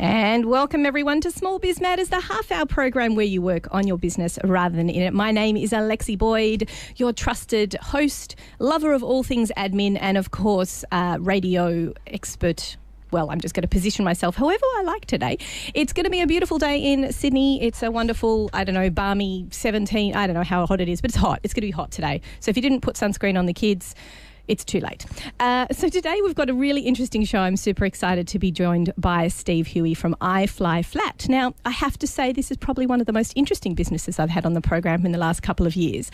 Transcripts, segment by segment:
And welcome everyone to Small Biz Matters, the half-hour program where you work on your business rather than in it. My name is Alexi Boyd, your trusted host, lover of all things admin, and of course, radio expert. Well, I'm just going to position myself however I like today. It's going to be a beautiful day in Sydney. It's a wonderful, balmy 17. I don't know how hot it is, but it's hot. It's going to be hot today. So if you didn't put sunscreen on the kids, it's too late. So today we've got a really interesting show. I'm super excited to be joined by Steve Huey from iFlyFlat. Now, I have to say this is probably one of the most interesting businesses I've had on the program in the last couple of years.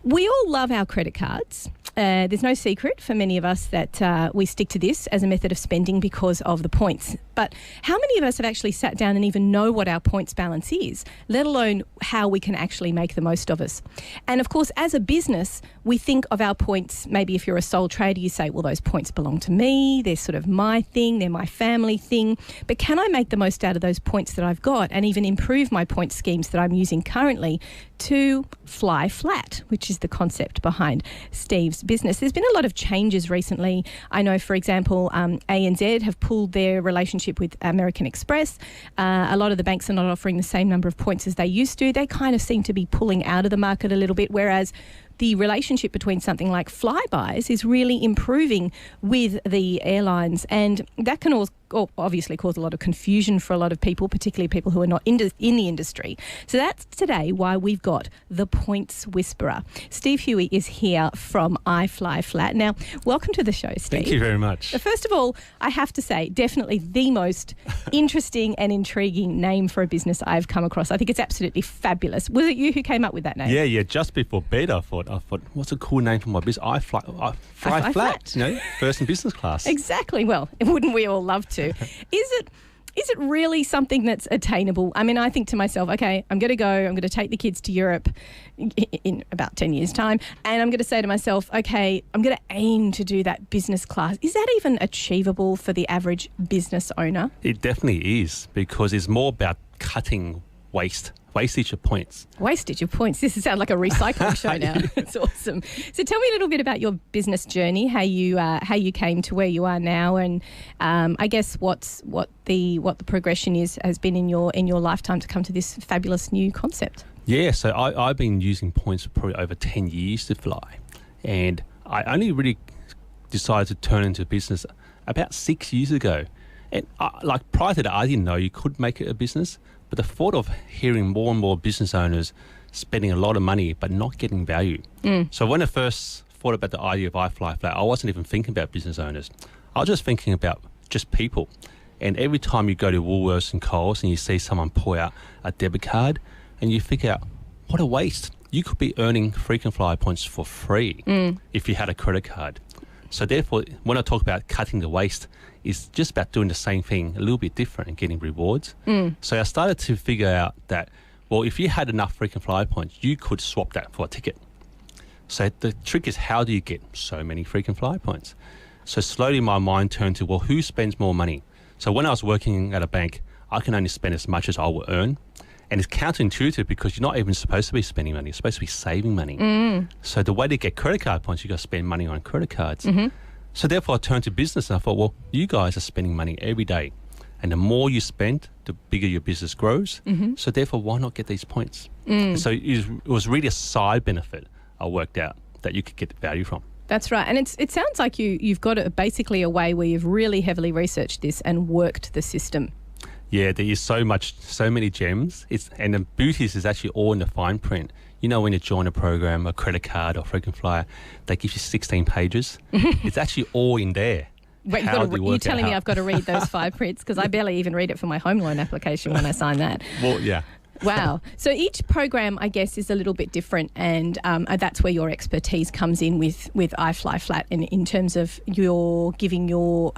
We all love our credit cards. There's no secret for many of us that we stick to this as a method of spending because of the points. But how many of us have actually sat down and even know what our points balance is, let alone how we can actually make the most of us? And of course, as a business, we think of our points, maybe if you're a sole trader, you say, well, those points belong to me. They're sort of my thing. They're my family thing. But can I make the most out of those points that I've got and even improve my point schemes that I'm using currently to fly flat, which is the concept behind Steve's business? There's been a lot of changes recently. I know, for example, ANZ have pulled their relationship with American Express. A lot of the banks are not offering the same number of points as they used to. They kind of seem to be pulling out of the market a little bit, whereas the relationship between something like Flybuys is really improving with the airlines, and that can obviously cause a lot of confusion for a lot of people, particularly people who are not in the industry. So that's today why we've got the Points Whisperer. Steve Huey is here from iFlyFlat. Now, welcome to the show, Steve. Thank you very much. First of all, I have to say, definitely the most interesting and intriguing name for a business I've come across. I think it's absolutely fabulous. Was it you who came up with that name? Yeah. Just before bed, I thought, what's a cool name for my business? I fly flat, first in business class. Exactly. Well, wouldn't we all love to? Is it really something that's attainable? I mean, I think to myself, okay, I'm going to take the kids to Europe in about 10 years' time, and I'm going to say to myself, okay, I'm going to aim to do that business class. Is that even achievable for the average business owner? It definitely is, because it's more about cutting wastage of points. Wastage of points. This sounds like a recycling show now. It's awesome. So tell me a little bit about your business journey, how you came to where you are now, and I guess what the progression has been in your lifetime to come to this fabulous new concept. Yeah, so I've been using points for probably over 10 years to fly, and I only really decided to turn into business about 6 years ago. And prior to that, I didn't know you could make it a business. But the thought of hearing more and more business owners spending a lot of money but not getting value. So when I first thought about the idea of iFlyFlat, I wasn't even thinking about business owners. I was just thinking about just people. And every time you go to Woolworths and Coles and you see someone pull out a debit card and you figure out, what a waste. You could be earning frequent flyer points for free if you had a credit card. So therefore, when I talk about cutting the waste, it's just about doing the same thing a little bit different and getting rewards. So I started to figure out that, well, if you had enough frequent flyer points, you could swap that for a ticket. So the trick is, how do you get so many frequent flyer points? So slowly my mind turned to, well, who spends more money? So when I was working at a bank, I can only spend as much as I will earn. And it's counterintuitive because you're not even supposed to be spending money. You're supposed to be saving money. So the way to get credit card points, you got to spend money on credit cards. So therefore I turned to business and I thought, well, you guys are spending money every day. And the more you spend, the bigger your business grows. So therefore, why not get these points? So it was really a side benefit I worked out that you could get value from. That's right. And it sounds like you've got basically a way where you've really heavily researched this and worked the system. Yeah, there is so many gems. And the beauty is actually all in the fine print. You know, when you join a program, a credit card or frequent flyer, they give you 16 pages. It's actually all in there. Wait, you're telling me I've got to read those 5 prints? Because I barely even read it for my home loan application when I sign that. Well, yeah. Wow. So each program, I guess, is a little bit different, and that's where your expertise comes in with iFlyFlat in terms of you're giving your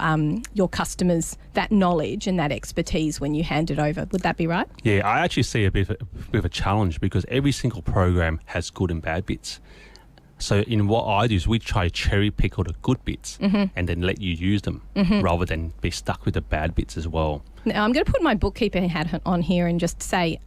customers that knowledge and that expertise when you hand it over. Would that be right? Yeah, I actually see a bit of a challenge because every single program has good and bad bits. So in what I do is we try to cherry pick all the good bits and then let you use them rather than be stuck with the bad bits as well. Now, I'm going to put my bookkeeping hat on here and just say,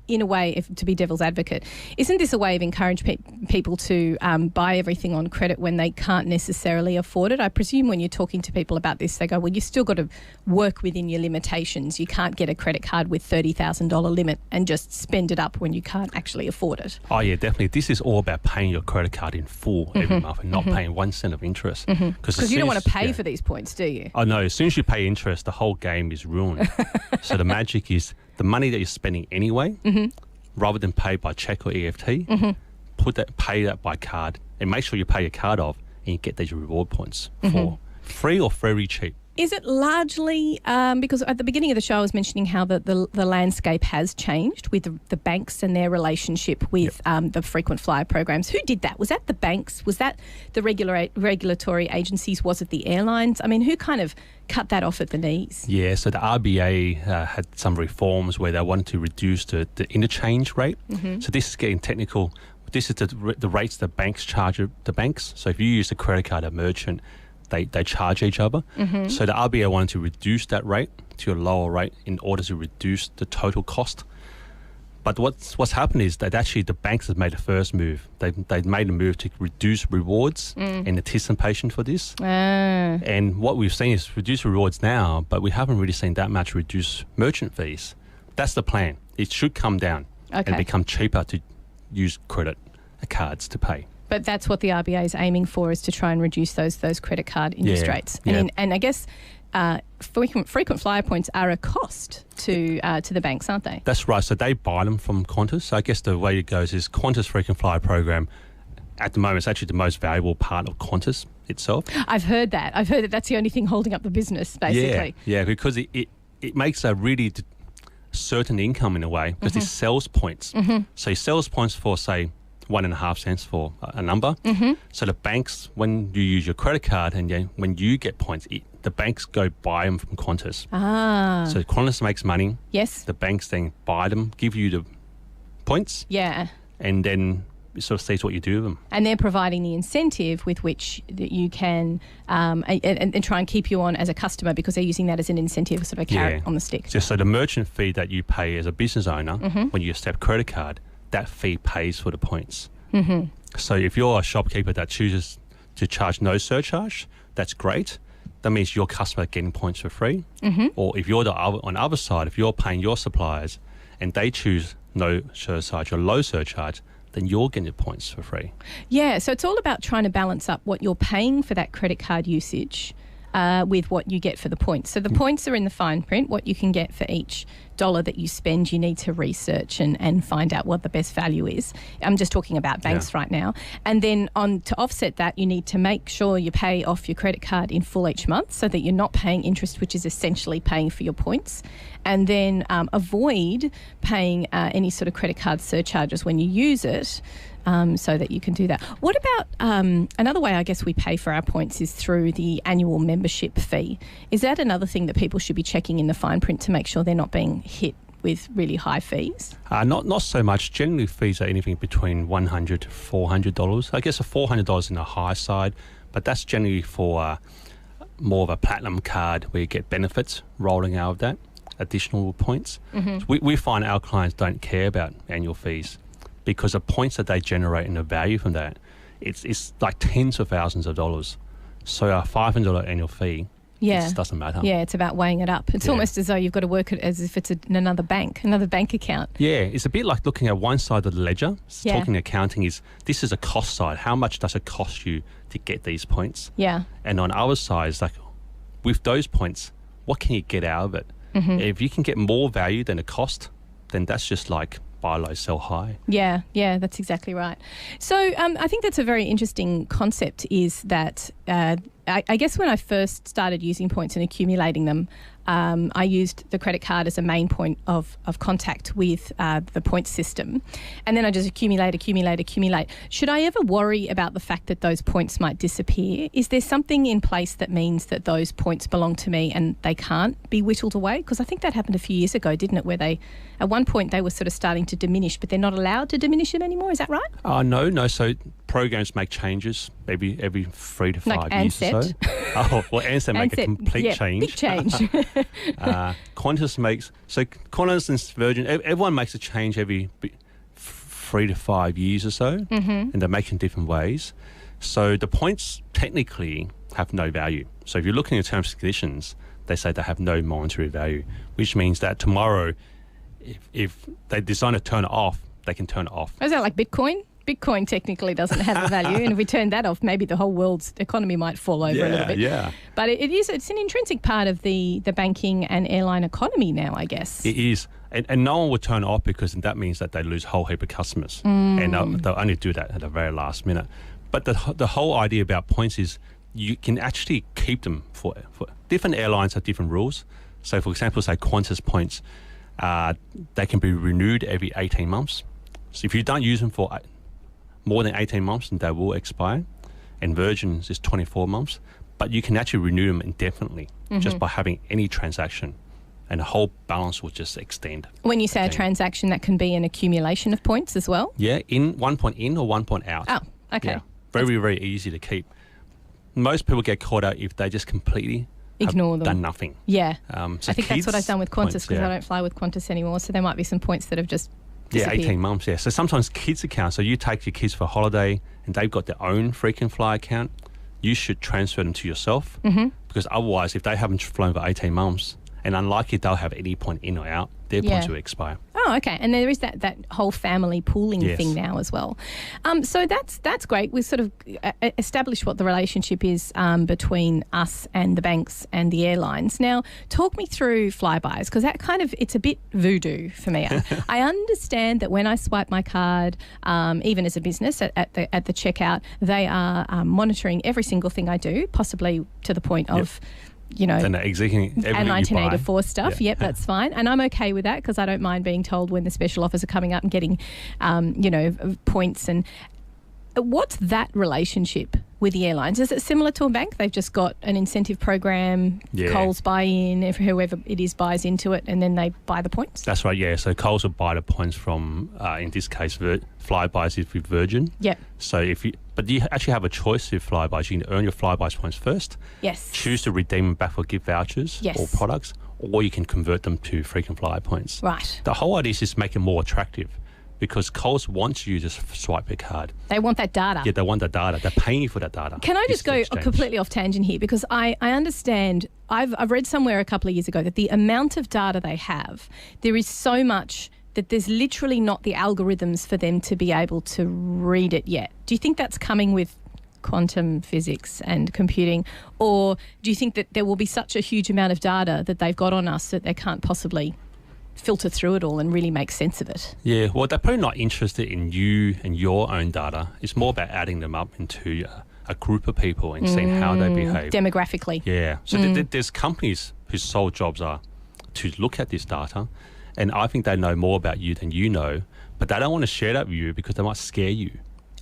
in a way, to be devil's advocate, isn't this a way of encouraging people to buy everything on credit when they can't necessarily afford it? I presume when you're talking to people about this, they go, well, you still got to work within your limitations. You can't get a credit card with $30,000 limit and just spend it up when you can't actually afford it. Oh, yeah, definitely. This is all about paying your credit card in full every month and not paying 1 cent of interest. Because you don't want to pay for these points, do you? Oh, no. As soon as you pay interest, the whole game is ruined. So the magic is the money that you're spending anyway, rather than pay by check or EFT, pay that by card and make sure you pay your card off and you get these reward points for free or very cheap. Is it largely because at the beginning of the show I was mentioning how the landscape has changed with the banks and their relationship with the frequent flyer programs? Who did that? Was that the banks? Was that the regulatory agencies? Was it the airlines? I mean, who kind of cut that off at the knees? Yeah, so the RBA had some reforms where they wanted to reduce the interchange rate. So this is getting technical. This is the rates the banks charge the banks. So if you use a credit card at merchant, they charge each other. So the RBA wanted to reduce that rate to a lower rate in order to reduce the total cost. But what's happened is that actually the banks have made the first move. They've made a move to reduce rewards in anticipation for this. And what we've seen is reduce rewards now, but we haven't really seen that much reduce merchant fees. That's the plan. It should come down and become cheaper to use credit cards to pay. But that's what the RBA is aiming for, is to try and reduce those credit card interest rates. And I guess frequent flyer points are a cost to the banks, aren't they? That's right. So they buy them from Qantas. So I guess the way it goes is Qantas frequent flyer program at the moment is actually the most valuable part of Qantas itself. I've heard that that's the only thing holding up the business, basically. Yeah, because it makes a really certain income in a way, because it sells points. So it sells points for, say, 1.5 cents for a number. So the banks, when you use your credit card and when you get points, the banks go buy them from Qantas. So Qantas makes money. Yes. The banks then buy them, give you the points. Yeah. And then it sort of sees what you do with them. And they're providing the incentive with which that you can and try and keep you on as a customer, because they're using that as an incentive, sort of a carrot on the stick. So the merchant fee that you pay as a business owner when you accept credit card, that fee pays for the points. So if you're a shopkeeper that chooses to charge no surcharge, that's great. That means your customer are getting points for free. Or if you're on the other side, if you're paying your suppliers and they choose no surcharge or low surcharge, then you're getting the points for free. Yeah, so it's all about trying to balance up what you're paying for that credit card usage with what you get for the points. So the points are in the fine print. What you can get for each dollar that you spend, you need to research and find out what the best value is. I'm just talking about banks right now. And then to offset that, you need to make sure you pay off your credit card in full each month so that you're not paying interest, which is essentially paying for your points. And then avoid paying any sort of credit card surcharges when you use it. So that you can do that. What about another way I guess we pay for our points is through the annual membership fee. Is that another thing that people should be checking in the fine print to make sure they're not being hit with really high fees? Not so much. Generally, fees are anything between $100 to $400. I guess a $400 in the high side, but that's generally for more of a platinum card where you get benefits rolling out of that, additional points. So we find our clients don't care about annual fees, because the points that they generate and the value from that, it's like tens of thousands of dollars. So a $500 annual fee, it just doesn't matter. Yeah, it's about weighing it up. It's almost as though you've got to work it as if it's another bank account. Yeah, it's a bit like looking at one side of the ledger. Talking accounting this is a cost side. How much does it cost you to get these points? Yeah. And on our side, it's like, with those points, what can you get out of it? If you can get more value than the cost, then that's just like buy low, sell high. Yeah, that's exactly right. So I think that's a very interesting concept, is that I guess when I first started using points and accumulating them, I used the credit card as a main point of contact with the point system. And then I just accumulate. Should I ever worry about the fact that those points might disappear? Is there something in place that means that those points belong to me and they can't be whittled away? Because I think that happened a few years ago, didn't it? Where at one point they were sort of starting to diminish, but they're not allowed to diminish them anymore. Is that right? No. So programs make changes maybe every 3 to 5 years or so. Oh, well, Ansett make a complete change. Big change. Qantas makes, so Qantas and Virgin, everyone makes a change every 3 to 5 years or so, and they make it in different ways. So the points technically have no value. So if you're looking at terms and conditions, they say they have no monetary value, which means that tomorrow, if they decide to turn it off, they can turn it off. Is that like Bitcoin? Bitcoin technically doesn't have a value, and if we turn that off, maybe the whole world's economy might fall over a little bit. Yeah. But it's an intrinsic part of the banking and airline economy now, I guess. It is. And no one would turn it off because that means that they lose a whole heap of customers. And they'll only do that at the very last minute. But the whole idea about points is you can actually keep them for different airlines have different rules. So, for example, say Qantas points, they can be renewed every 18 months. So if you don't use them for more than 18 months, then they will expire. And Virgin's is 24 months. But you can actually renew them indefinitely just by having any transaction. And the whole balance will just extend. When you say a transaction, that can be an accumulation of points as well? Yeah, 1 point in or 1 point out. Oh, okay. Yeah. Very easy to keep. Most people get caught out if they just completely ignore them. Done nothing. Yeah. So I think that's what I've done with Qantas because I don't fly with Qantas anymore. So there might be some points that have just disappeared. 18 months, So sometimes kids' accounts, so you take your kids for a holiday and they've got their own frequent flyer account, you should transfer them to yourself because otherwise if they haven't flown for 18 months and unlikely they'll have any point in or out, their points will expire. Oh, okay. And there is that whole family pooling thing now as well. So that's great. We've sort of established what the relationship is between us and the banks and the airlines. Now, talk me through Flybuys because that it's a bit voodoo for me. I understand that when I swipe my card, even as a business at the checkout, they are monitoring every single thing I do, possibly to the point of and executing everything 1984 stuff. Yep, that's fine. And I'm okay with that because I don't mind being told when the special offers are coming up and getting, points. And what's that relationship with the airlines? Is it similar to a bank? They've just got an incentive program, Coles buy in, if whoever it is buys into it, and then they buy the points? That's right, yeah. So Coles will buy the points from, in this case, Flybuys is with Virgin. Yep. So but you actually have a choice with Flybuys. You can earn your Flybuys points first. Yes. Choose to redeem them back for gift vouchers or products, or you can convert them to frequent flyer points. Right. The whole idea is just make it more attractive because Coles wants you to swipe your card. They want that data. Yeah, they want the data. They're paying you for that data. Can I just go completely off tangent here? Because I understand, I've read somewhere a couple of years ago that the amount of data they have, there is so much that there's literally not the algorithms for them to be able to read it yet. Do you think that's coming with quantum physics and computing? Or do you think that there will be such a huge amount of data that they've got on us that they can't possibly filter through it all and really make sense of it? Yeah, well, they're probably not interested in you and your own data. It's more about adding them up into a group of people and seeing how they behave. Demographically. Yeah. So there's companies whose sole jobs are to look at this data, and I think they know more about you than you know, but they don't want to share that with you because they might scare you.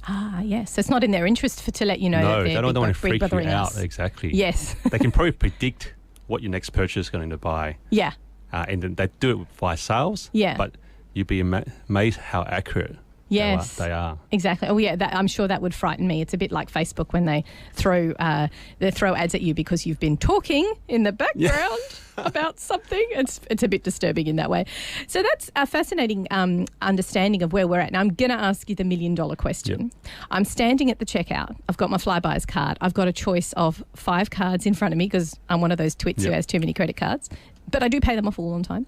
Ah, yes. So it's not in their interest to let you know that they're they don't want to freak you out. Us. Exactly. Yes. They can probably predict what your next purchase is going to buy. Yeah. And then they do it via sales. Yeah. But you'd be amazed how accurate they are. Exactly. Oh, yeah. I'm sure that would frighten me. It's a bit like Facebook when they throw ads at you because you've been talking in the background about something. It's a bit disturbing in that way. So that's a fascinating understanding of where we're at. Now, I'm going to ask you the $1 million question. Yep. I'm standing at the checkout. I've got my Flybuys card. I've got a choice of 5 cards in front of me because I'm one of those twits who has too many credit cards. But I do pay them off all on time.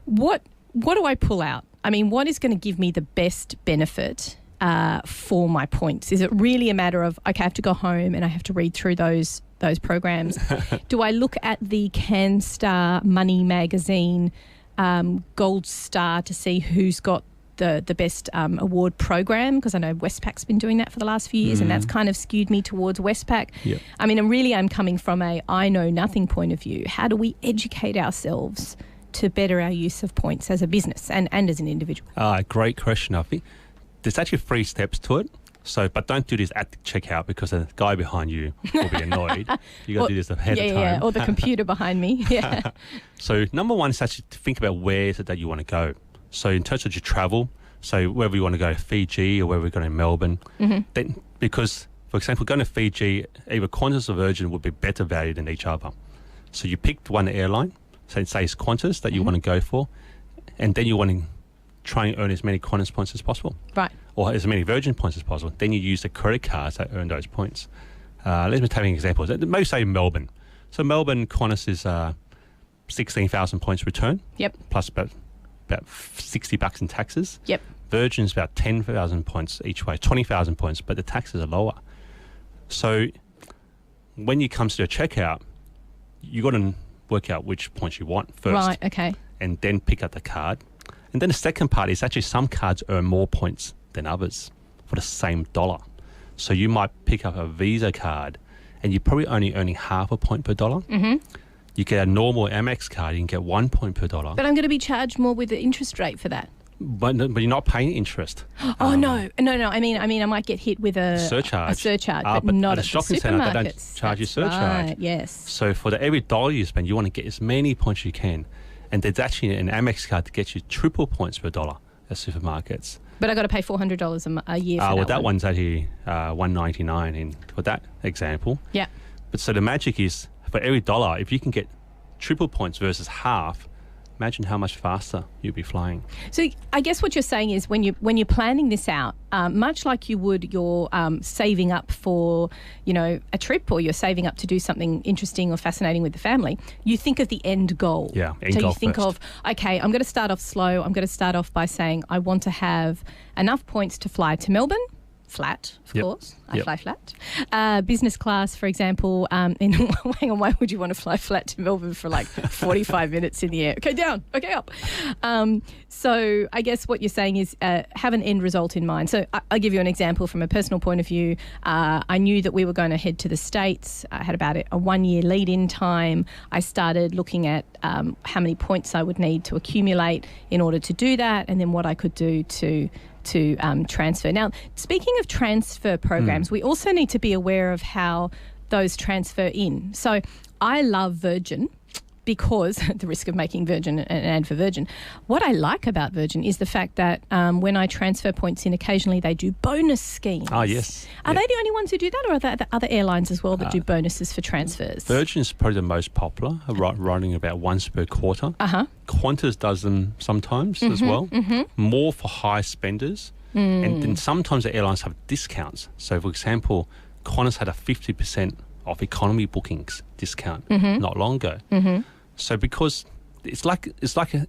What do I pull out? I mean, what is going to give me the best benefit for my points? Is it really a matter of, okay, I have to go home and I have to read through those programs? Do I look at the CanStar Money Magazine Gold Star to see who's got the best award program? Because I know Westpac's been doing that for the last few years and that's kind of skewed me towards Westpac. Yep. I mean, I'm coming from a I know nothing point of view. How do we educate ourselves to better our use of points as a business and as an individual? Great question, I think. There's actually 3 steps to it. So, but don't do this at the checkout because the guy behind you will be annoyed. You got to do this ahead of time. Yeah, or the computer behind me. Yeah. So, number 1 is actually to think about where is it that you want to go. So, in terms of your travel, so whether you want to go to Fiji or whether we're going to Melbourne, then because For example, going to Fiji, either Qantas or Virgin would be better value than each other. So you picked one airline, say it's Qantas that you want to go for, and then you want to try and earn as many Qantas points as possible. Right. Or as many Virgin points as possible. Then you use the credit cards that earn those points. Let me take an example. Maybe say Melbourne. So Melbourne, Qantas is 16,000 points return. Yep. Plus about $60 in taxes. Yep. Virgin's about 10,000 points each way, 20,000 points, but the taxes are lower. So when you come to the checkout, you got to work out which points you want first. Right, okay. And then pick up the card. And then the second part is actually some cards earn more points than others for the same dollar. So you might pick up a Visa card and you're probably only earning half a point per dollar. Mm-hmm. You get a normal Amex card, you can get 1 point per dollar. But I'm going to be charged more with the interest rate for that. But you're not paying interest. Oh, no. I mean, I might get hit with a surcharge, but not at the shopping centre. They don't charge you surcharge. Right, yes. So for every dollar you spend, you want to get as many points as you can. And there's actually an Amex card to get you triple points per dollar at supermarkets. But I got to pay $400 a year for that one's actually $199 for that example. Yeah. But so the magic is for every dollar, if you can get triple points versus half, imagine how much faster you'll be flying. So I guess what you're saying is when you're planning this out, much like you would your saving up for, a trip, or you're saving up to do something interesting or fascinating with the family, you think of the end goal. Yeah, end goal. So you think of, okay, I'm going to start off slow. I'm going to start off by saying I want to have enough points to fly to Melbourne. Flat, of course. I fly flat. Business class, for example. Hang on, why would you want to fly flat to Melbourne for like 45 minutes in the air? Okay, down. Okay, up. So I guess what you're saying is have an end result in mind. So I'll give you an example from a personal point of view. I knew that we were going to head to the States. I had about a 1 year lead-in time. I started looking at how many points I would need to accumulate in order to do that, and then what I could do to transfer. Now, speaking of transfer programs, we also need to be aware of how those transfer in. So I love Virgin because at the risk of making Virgin an ad for Virgin, what I like about Virgin is the fact that when I transfer points in, occasionally they do bonus schemes. Oh, yes. Are they the only ones who do that, or are there other airlines as well that do bonuses for transfers? Virgin's probably the most popular, running about once per quarter. Qantas does them sometimes as well, more for high spenders. And then sometimes the airlines have discounts. So, for example, Qantas had a 50% off economy bookings discount not long ago. So because it's like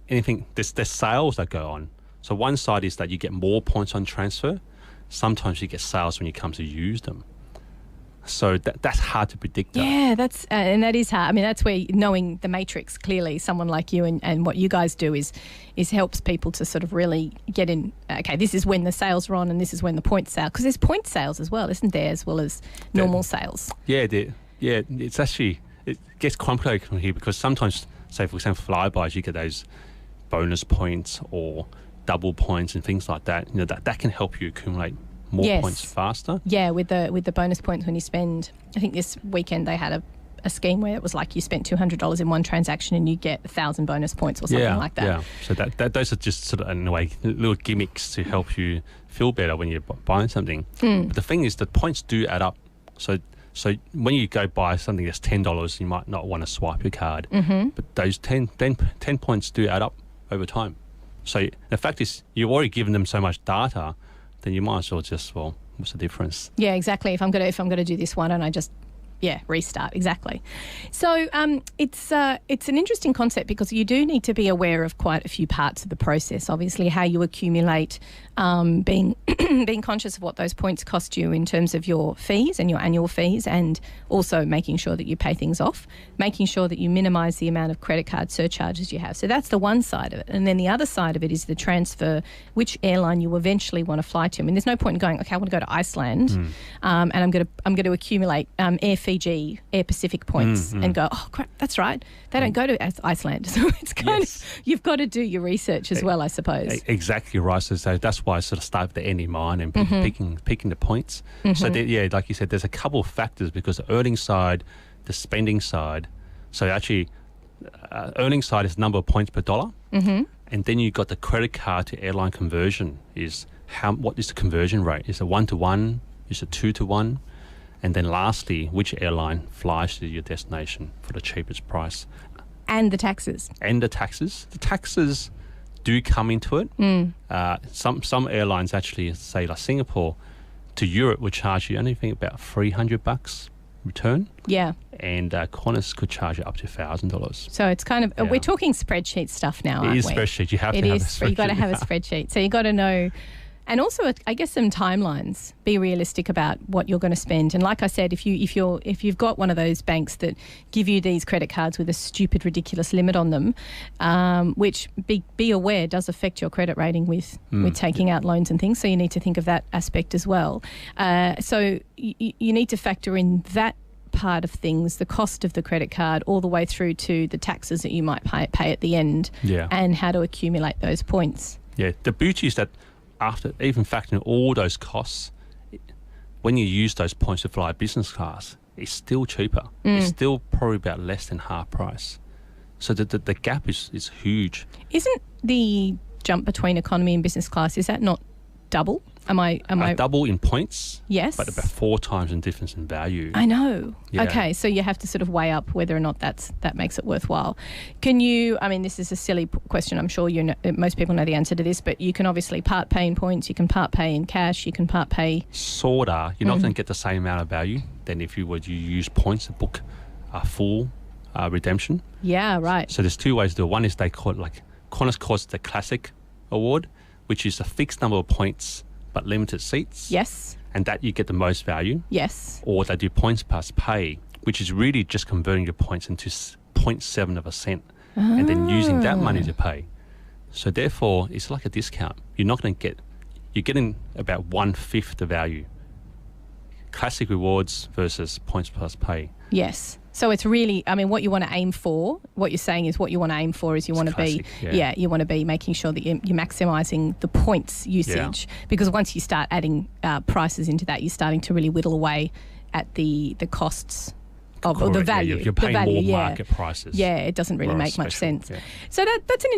anything, there's sales that go on. So one side is that you get more points on transfer. Sometimes you get sales when you come to use them. So that's hard to predict. Yeah, and that is hard. I mean, that's where knowing the matrix clearly, someone like you and what you guys do is helps people to sort of really get in, okay, this is when the sales are on and this is when the point sale, because there's point sales as well, isn't there, as well as normal sales? Yeah, it's actually, it gets complicated from here because sometimes, say for example, flybys, you get those bonus points or double points and things like that. That can help you accumulate more points faster. Yeah, with the bonus points when you spend, I think this weekend they had a scheme where it was like you spent $200 in one transaction and you get 1,000 bonus points or something like that. Yeah, so those are just sort of, in a way, little gimmicks to help you feel better when you're buying something. But the thing is that points do add up. So when you go buy something that's $10, you might not want to swipe your card. But those 10 points do add up over time. So the fact is, you've already given them so much data, then you might as well just, what's the difference? Yeah, exactly. If I'm gonna do this, why don't I just restart? Exactly. So it's an interesting concept because you do need to be aware of quite a few parts of the process. Obviously, how you accumulate, being conscious of what those points cost you in terms of your fees and your annual fees, and also making sure that you pay things off, making sure that you minimise the amount of credit card surcharges you have. So that's the one side of it. And then the other side of it is the transfer, which airline you eventually want to fly to. I mean, there's no point in going, okay, I want to go to Iceland, and I'm going to accumulate Air Fiji, Air Pacific points and go, oh crap, that's right, they don't go to Iceland. So it's kind of, you've got to do your research as well, I suppose. Exactly right. So that's why I sort of start with the end in mind and picking the points. So like you said, there's a couple of factors because the earning side, the spending side. So actually, earning side is the number of points per dollar, and then you've got the credit card to airline conversion. What is the conversion rate? Is it 1 to 1? Is it 2 to 1? And then lastly, which airline flies to your destination for the cheapest price. And the taxes. And the taxes. The taxes do come into it. Some airlines actually, say like Singapore to Europe, would charge you anything about $300 return. Yeah. And Qantas could charge you up to $1,000. So it's kind of, we're talking spreadsheet stuff now, aren't we? It is spreadsheet. You have to have a spreadsheet. You've got to have a spreadsheet. So you've got to know. And also, I guess, some timelines. Be realistic about what you're going to spend. And like I said, if you've got one of those banks that give you these credit cards with a stupid, ridiculous limit on them, which be aware does affect your credit rating with taking out loans and things. So you need to think of that aspect as well. So you need to factor in that part of things, the cost of the credit card, all the way through to the taxes that you might pay at the end, and how to accumulate those points. Yeah, the beauty is that after even factoring all those costs, when you use those points to fly business class, it's still cheaper. It's still probably about less than half price. So the gap is huge. Isn't the jump between economy and business class, is that not double? Am I double in points? Yes. But about 4 times in difference in value. I know. Yeah. Okay, so you have to sort of weigh up whether or not that makes it worthwhile. Can you, I mean, this is a silly question, I'm sure most people know the answer to this, but you can obviously part pay in points, you can part pay in cash, you can part pay... Sorta. You're not going to get the same amount of value than if you use points to book a full redemption. Yeah, right. So there's 2 ways to do it. One is they call it, like, Qantas calls it the Classic Award, which is a fixed number of points but limited seats. Yes. And that you get the most value. Yes. Or they do points plus pay, which is really just converting your points into 0.7 of a cent and then using that money to pay. So therefore, it's like a discount. You're not going to get... You're getting about 1/5 the value. Classic rewards versus points plus pay. Yes. So it's really, I mean, what you want to aim for, what you're saying is what you want to aim for is you want to be, you want to be making sure that you're maximising the points usage, because once you start adding prices into that, you're starting to really whittle away at the costs of the value. You're paying more market prices. Yeah, it doesn't really make much sense. Yeah. So that's an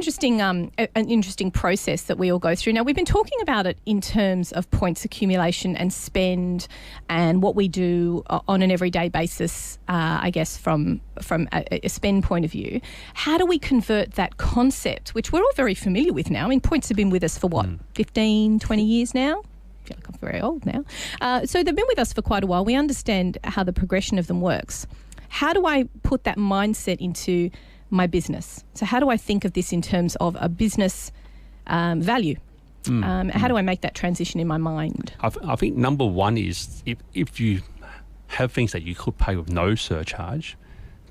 interesting process that we all go through. Now, we've been talking about it in terms of points accumulation and spend and what we do on an everyday basis, I guess, from a spend point of view. How do we convert that concept, which we're all very familiar with now? I mean, points have been with us for what, 15, 20 years now? I feel like I'm very old now. So they've been with us for quite a while. We understand how the progression of them works. How do I put that mindset into my business? So how do I think of this in terms of a business value? How do I make that transition in my mind? I think number one is if you have things that you could pay with no surcharge,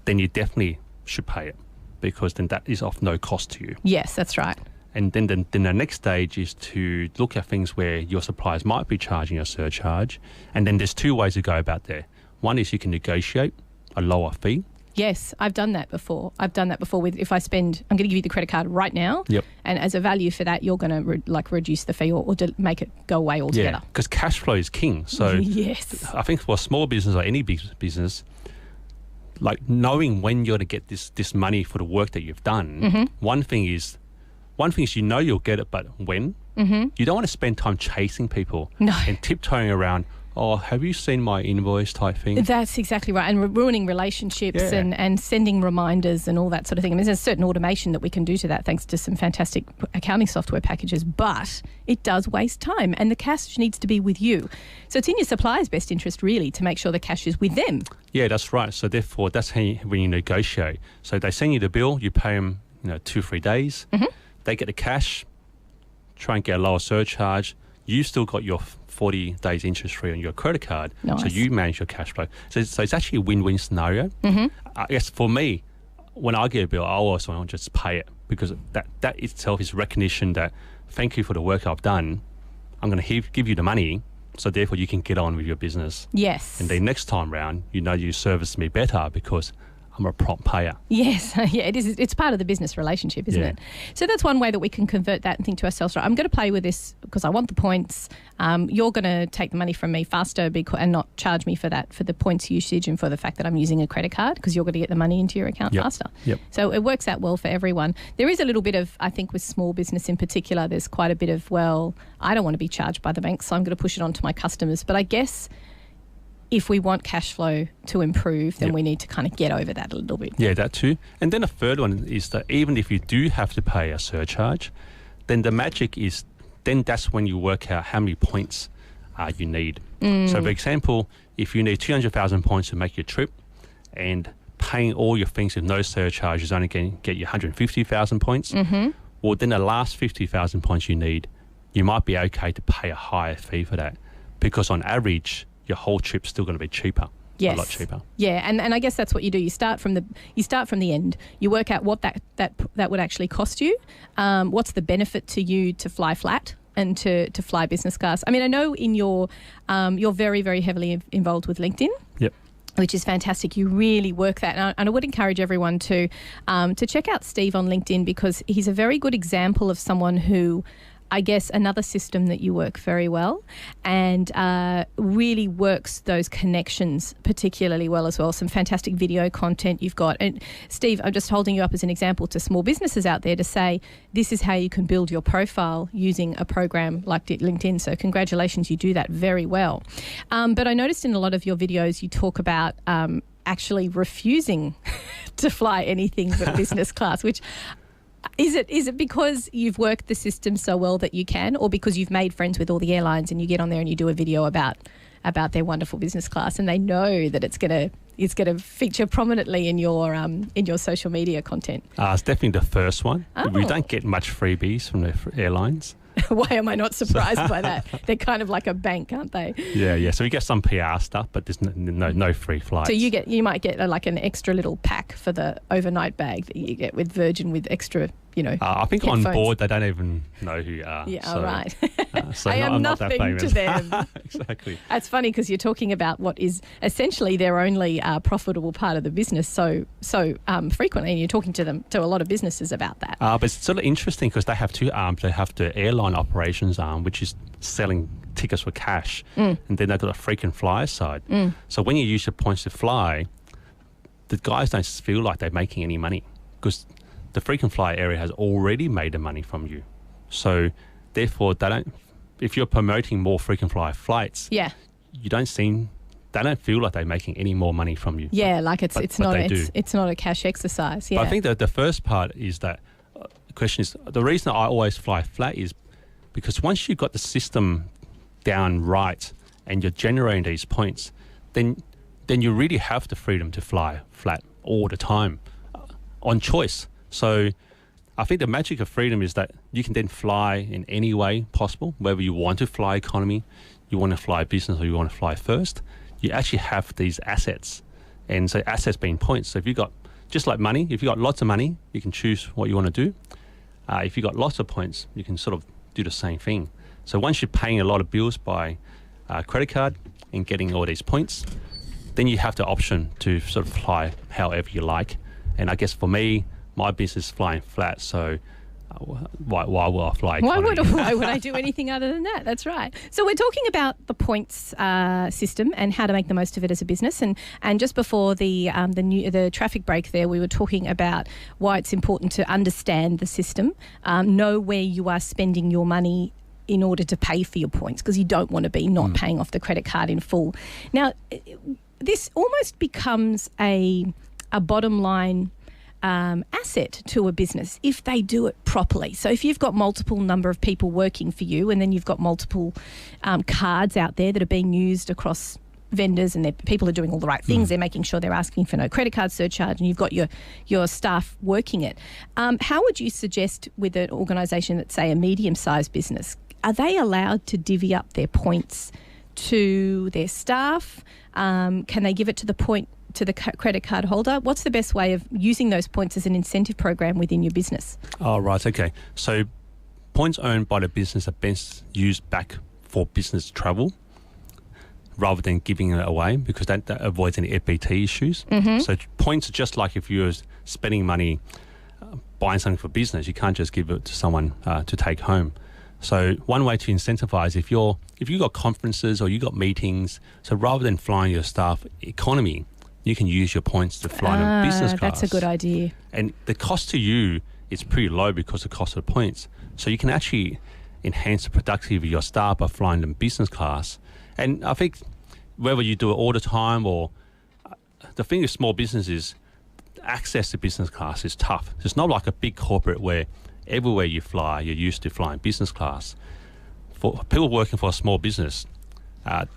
then you definitely should pay it, because then that is of no cost to you. Yes, that's right. And then the next stage is to look at things where your suppliers might be charging a surcharge. And then there's 2 ways to go about there. One is you can negotiate a lower fee. Yes, I've done that before. With, if I spend, I'm going to give you the credit card right now. Yep. And as a value for that, you're going to reduce the fee or make it go away altogether. Yeah, because cash flow is king. So yes. I think for a small business or any big business, like knowing when you're going to get this money for the work that you've done, one thing is you know you'll get it, but when? You don't want to spend time chasing people and tiptoeing around, oh, have you seen my invoice type thing? That's exactly right. And ruining relationships and sending reminders and all that sort of thing. I mean, there's a certain automation that we can do to that thanks to some fantastic accounting software packages, but it does waste time and the cash needs to be with you. So it's in your supplier's best interest, really, to make sure the cash is with them. Yeah, that's right. So therefore, that's when you negotiate. So they send you the bill, you pay them 2-3 days. They get the cash, try and get a lower surcharge. You still got your 40 days interest free on your credit card. Nice. So you manage your cash flow. So it's actually a win-win scenario. I guess for me, when I get a bill, I also want to just pay it, because that itself is recognition that thank you for the work I've done. I'm going to give you the money, so therefore you can get on with your business. Yes. And then next time round, you service me better because I'm a prompt payer. Yes, yeah, it is. It's part of the business relationship, isn't it? So that's one way that we can convert that and think to ourselves, right, I'm going to play with this because I want the points. You're going to take the money from me faster and not charge me for that, for the points usage and for the fact that I'm using a credit card, because you're going to get the money into your account faster. Yep. So it works out well for everyone. There is a little bit of, I think with small business in particular, there's quite a bit of, well, I don't want to be charged by the bank, so I'm going to push it on to my customers. But I guess if we want cash flow to improve, then we need to kind of get over that a little bit. Yeah, that too. And then the third one is that even if you do have to pay a surcharge, then the magic is then that's when you work out how many points you need. So, for example, if you need 200,000 points to make your trip and paying all your things with no surcharge is only going to get you 150,000 points, well, then the last 50,000 points you need, you might be okay to pay a higher fee for that because on average, your whole trip's still going to be cheaper. Yes. A lot cheaper. Yeah, and I guess that's what you do. You start from the end. You work out what that would actually cost you. What's the benefit to you to fly flat and to fly business class? I mean, I know in you're very, very heavily involved with LinkedIn. Yep. Which is fantastic. You really work that. And I would encourage everyone to check out Steve on LinkedIn because he's a very good example of someone who, I guess, another system that you work very well and really works those connections particularly well as well. Some fantastic video content you've got. And Steve, I'm just holding you up as an example to small businesses out there to say this is how you can build your profile using a program like LinkedIn. So congratulations, you do that very well. But I noticed in a lot of your videos you talk about actually refusing to fly anything but business class, which... Is it because you've worked the system so well that you can, or because you've made friends with all the airlines and you get on there and you do a video about their wonderful business class and they know that it's gonna feature prominently in your social media content? It's definitely the first one. Oh. We don't get much freebies from the airlines. Why am I not surprised by that? They're kind of like a bank, aren't they? Yeah. So we get some PR stuff, but there's no free flights. So you might get like an extra little pack for the overnight bag that you get with Virgin with extra, I think headphones. on board they don't even know who you are. Yeah, so, right. So I am I'm not nothing that famous. to them. Exactly. It's funny because you're talking about what is essentially their only profitable part of the business so frequently, and you're talking to a lot of businesses about that. But it's sort of interesting because they have two arms. They have the airline operations arm, which is selling tickets for cash, and then they've got a frequent flyer side. So when you use your points to fly, the guys don't feel like they're making any money because the frequent flyer area has already made the money from you. So therefore, if you're promoting more frequent flyer flights, yeah, they don't feel like they're making any more money from you. Yeah, like it's not a cash exercise. Yeah. But I think that the first part is that the question is the reason I always fly flat is because once you've got the system down right and you're generating these points, then you really have the freedom to fly flat all the time on choice. So I think the magic of freedom is that you can then fly in any way possible, whether you want to fly economy, you want to fly business, or you want to fly first. You actually have these assets, and so assets being points. So if you've got, just like money, if you've got lots of money, you can choose what you want to do. If you've got lots of points, you can sort of do the same thing. So once you're paying a lot of bills by credit card and getting all these points, then you have the option to sort of fly however you like. And I guess for me, my business is flying flat, so why will I fly economy? Why would I do anything other than that? That's right. So we're talking about the points system and how to make the most of it as a business. And just before the traffic break there, we were talking about why it's important to understand the system, know where you are spending your money in order to pay for your points, because you don't want to be not paying off the credit card in full. Now, this almost becomes a bottom line asset to a business if they do it properly. So if you've got multiple number of people working for you and then you've got multiple cards out there that are being used across vendors and people are doing all the right things, they're making sure they're asking for no credit card surcharge and you've got your staff working it. How would you suggest with an organisation that's, say, a medium-sized business, are they allowed to divvy up their points to their staff? Can they give it to the credit card holder? What's the best way of using those points as an incentive program within your business? Oh, right. Okay. So points owned by the business are best used back for business travel rather than giving it away, because that avoids any FBT issues. So points are just like if you're spending money buying something for business, you can't just give it to someone to take home. So one way to incentivize, if you've got conferences or you've got meetings, so rather than flying your staff economy, you can use your points to fly them business class. That's a good idea. And the cost to you is pretty low because of the cost of the points. So you can actually enhance the productivity of your staff by flying them business class. And I think whether you do it all the time or the thing with small business is access to business class is tough. It's not like a big corporate where everywhere you fly, you're used to flying business class. For people working for a small business, the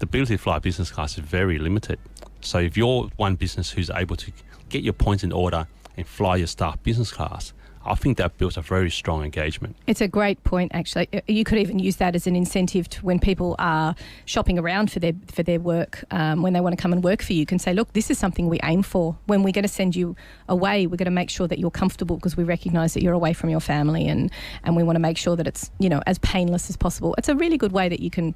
ability to fly business class is very limited. So if you're one business who's able to get your points in order and fly your staff business class, I think that builds a very strong engagement. It's a great point, actually. You could even use that as an incentive to when people are shopping around for their work, when they want to come and work for you. You can say, look, this is something we aim for. When we're going to send you away, we're going to make sure that you're comfortable because we recognise that you're away from your family and we want to make sure that it's, as painless as possible. It's a really good way that you can,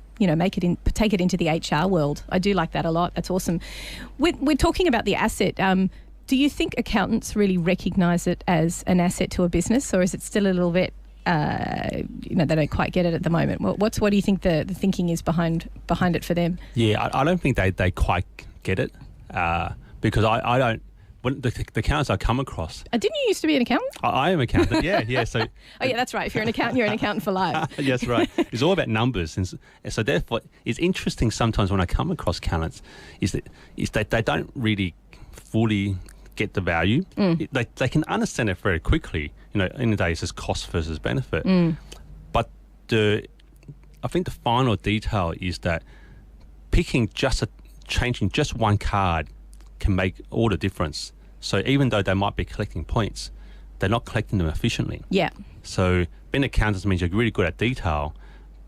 take it into the HR world. I do like that a lot. That's awesome. We're talking about the asset. Do you think accountants really recognise it as an asset to a business, or is it still a little bit, they don't quite get it at the moment? What do you think the thinking is behind it for them? Yeah, I don't think they quite get it because I don't. When the accountants I come across, didn't you used to be an accountant? I am an accountant. Yeah. So. Oh yeah, that's right. If you're an accountant, you're an accountant for life. Yes, right. It's all about numbers, and so therefore, it's interesting sometimes when I come across accountants is that they don't really fully get the value. They can understand it very quickly. In the day, it's just cost versus benefit. But I think the final detail is that changing just one card can make all the difference. So even though they might be collecting points, they're not collecting them efficiently. Yeah. So being an accountant means you're really good at detail,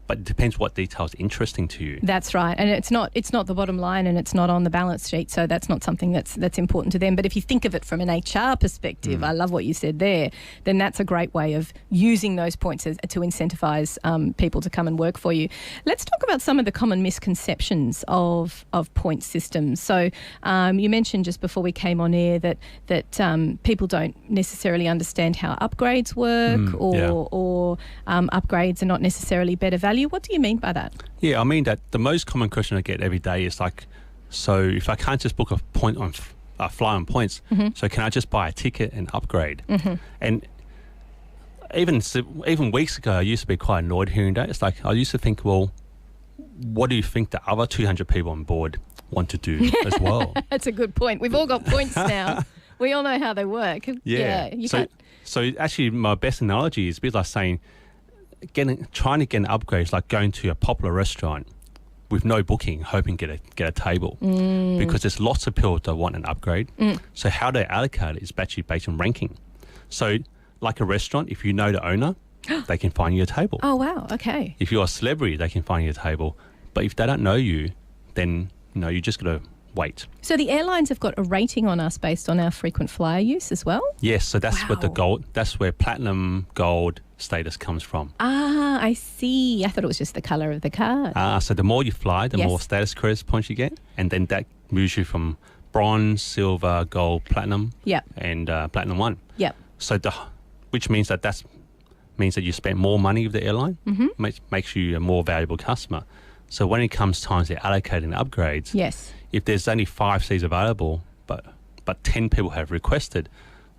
but it depends what detail is interesting to you. That's right, and it's not the bottom line, and it's not on the balance sheet, so that's not something that's important to them. But if you think of it from an HR perspective, I love what you said there. Then that's a great way of using those points to incentivise people to come and work for you. Let's talk about some of the common misconceptions of point systems. So you mentioned just before we came on air that people don't necessarily understand how upgrades work, or upgrades are not necessarily better value. What do you mean by that? Yeah, I mean that the most common question I get every day is like, so if I can't just book a point on fly on points, so can I just buy a ticket and upgrade? And even weeks ago, I used to be quite annoyed hearing that. It's like I used to think, well, what do you think the other 200 people on board want to do as well? That's a good point. We've all got points now. We all know how they work. Yeah. So actually, my best analogy is a bit like saying, trying to get an upgrade is like going to a popular restaurant with no booking, hoping to get a table, because there's lots of people that want an upgrade. So how they allocate it is actually based on ranking. So like a restaurant, if you know the owner, they can find you a table. Oh wow, okay. If you're a celebrity, they can find you a table. But if they don't know you, then you just got to wait. So the airlines have got a rating on us based on our frequent flyer use as well? Yes, so that's that's where platinum gold status comes from. I see. I thought it was just the colour of the card. So the more you fly, the more status credits points you get, and then that moves you from bronze, silver, gold, platinum, and platinum 1. Yep. So which means that means that you spend more money with the airline, makes you a more valuable customer. So when it comes time to allocating upgrades, if there's only 5 seats available, but 10 people have requested,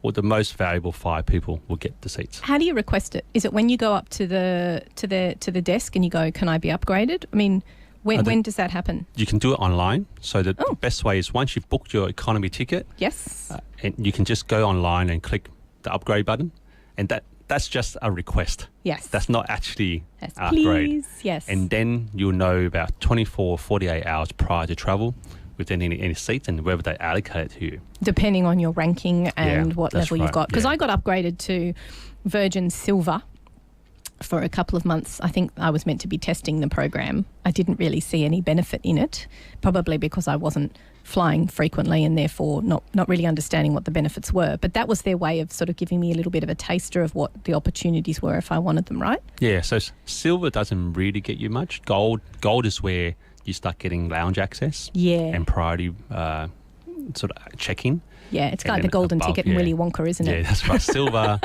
well, the most valuable 5 people will get the seats. How do you request it? Is it when you go up to the desk and you go, "Can I be upgraded?" I mean, when does that happen? You can do it online. So the best way is once you've booked your economy ticket, and you can just go online and click the upgrade button, and that's just a request. Yes. That's not actually an upgrade. Please, yes. And then you'll know about 24 or 48 hours prior to travel with any seats and whether they allocate it to you. Depending on your ranking and what level you've got. Because I got upgraded to Virgin Silver for a couple of months. I think I was meant to be testing the program. I didn't really see any benefit in it, probably because I wasn't flying frequently and therefore not really understanding what the benefits were. But that was their way of sort of giving me a little bit of a taster of what the opportunities were if I wanted them, right? Yeah, so silver doesn't really get you much. Gold is where you start getting lounge access and priority sort of check-in. Yeah, it's like the golden ticket in Willy Wonka, isn't it? Yeah, that's right. Silver...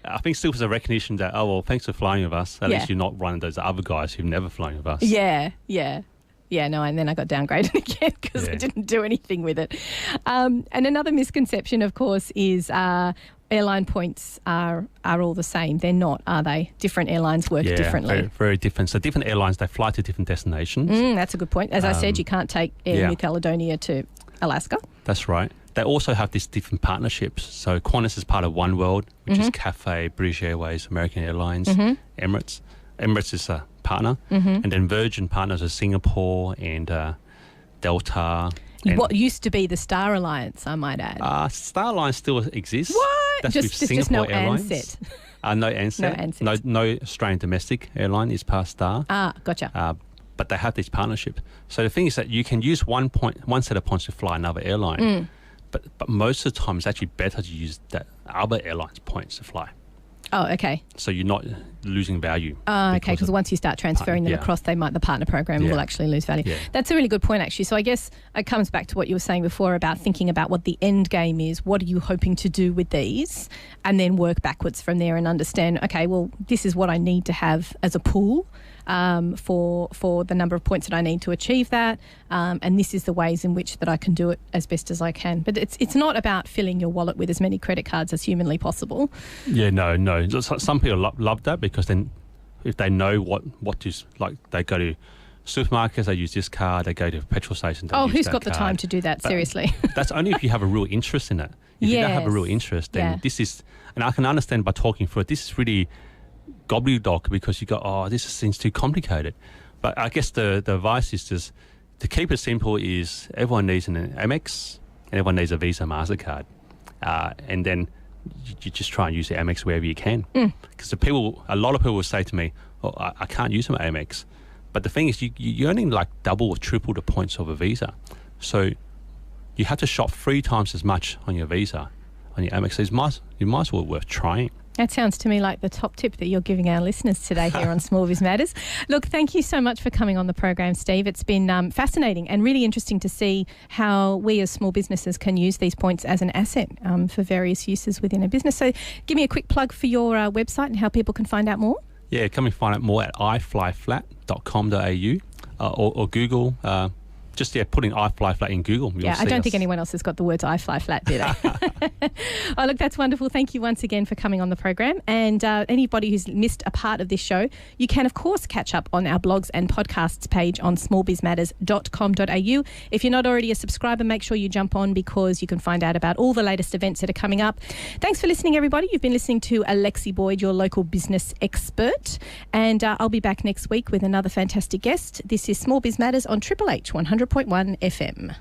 I think silver's a recognition that, oh, well, thanks for flying with us. At least you're not one of those other guys who've never flown with us. Yeah, no, and then I got downgraded again because I didn't do anything with it. And another misconception, of course, is airline points are all the same. They're not, are they? Different airlines work differently. Very, very different. So different airlines, they fly to different destinations. That's a good point. As I said, you can't take Air New Caledonia to Alaska. That's right. They also have these different partnerships. So Qantas is part of One World, which is Cathay, British Airways, American Airlines, Emirates. Emirates is a partner. And then Virgin partners are Singapore and Delta. And what used to be the Star Alliance, I might add. Star Alliance still exists. What? That's just no Ansett. No Ansett. No Australian domestic airline is past Star. Gotcha. But they have these partnerships. So the thing is that you can use one set of points to fly another airline. But most of the time, it's actually better to use that other airline's points to fly. Oh, okay. So you're not losing value. Okay, because once you start transferring them across, the partner program will actually lose value. Yeah. That's a really good point, actually. So I guess it comes back to what you were saying before about thinking about what the end game is. What are you hoping to do with these? And then work backwards from there and understand, okay, well, this is what I need to have as a pool for the number of points that I need to achieve that. And this is the ways in which that I can do it as best as I can. But it's not about filling your wallet with as many credit cards as humanly possible. Yeah, no. Some people love that because then if they know what to, like, they go to supermarkets, they use this card, they go to a petrol station. Who's got the time to do that? But seriously. That's only if you have a real interest in it. If you don't have a real interest, then this is, and I can understand by talking through it, this is really gobbledygook because you go, this seems too complicated. But I guess the advice is just to keep it simple is everyone needs an Amex and everyone needs a Visa MasterCard. And then you just try and use the Amex wherever you can. Because a lot of people will say to me, I can't use my Amex. But the thing is, you're earning like double or triple the points of a Visa. So you have to shop 3 times as much on your Visa, on your Amex. So you might as well worth trying. That sounds to me like the top tip that you're giving our listeners today here on Small Biz Matters. Look, thank you so much for coming on the program, Steve. It's been fascinating and really interesting to see how we as small businesses can use these points as an asset for various uses within a business. So give me a quick plug for your website and how people can find out more. Yeah, come and find out more at iflyflat.com.au or Google. Put in iFlyFlat in Google. I don't think anyone else has got the words iFlyFlat, do they? Oh, look, that's wonderful. Thank you once again for coming on the program. And anybody who's missed a part of this show, you can, of course, catch up on our blogs and podcasts page on smallbizmatters.com.au. If you're not already a subscriber, make sure you jump on because you can find out about all the latest events that are coming up. Thanks for listening, everybody. You've been listening to Alexi Boyd, your local business expert. And I'll be back next week with another fantastic guest. This is Small Biz Matters on Triple H 100.1 FM.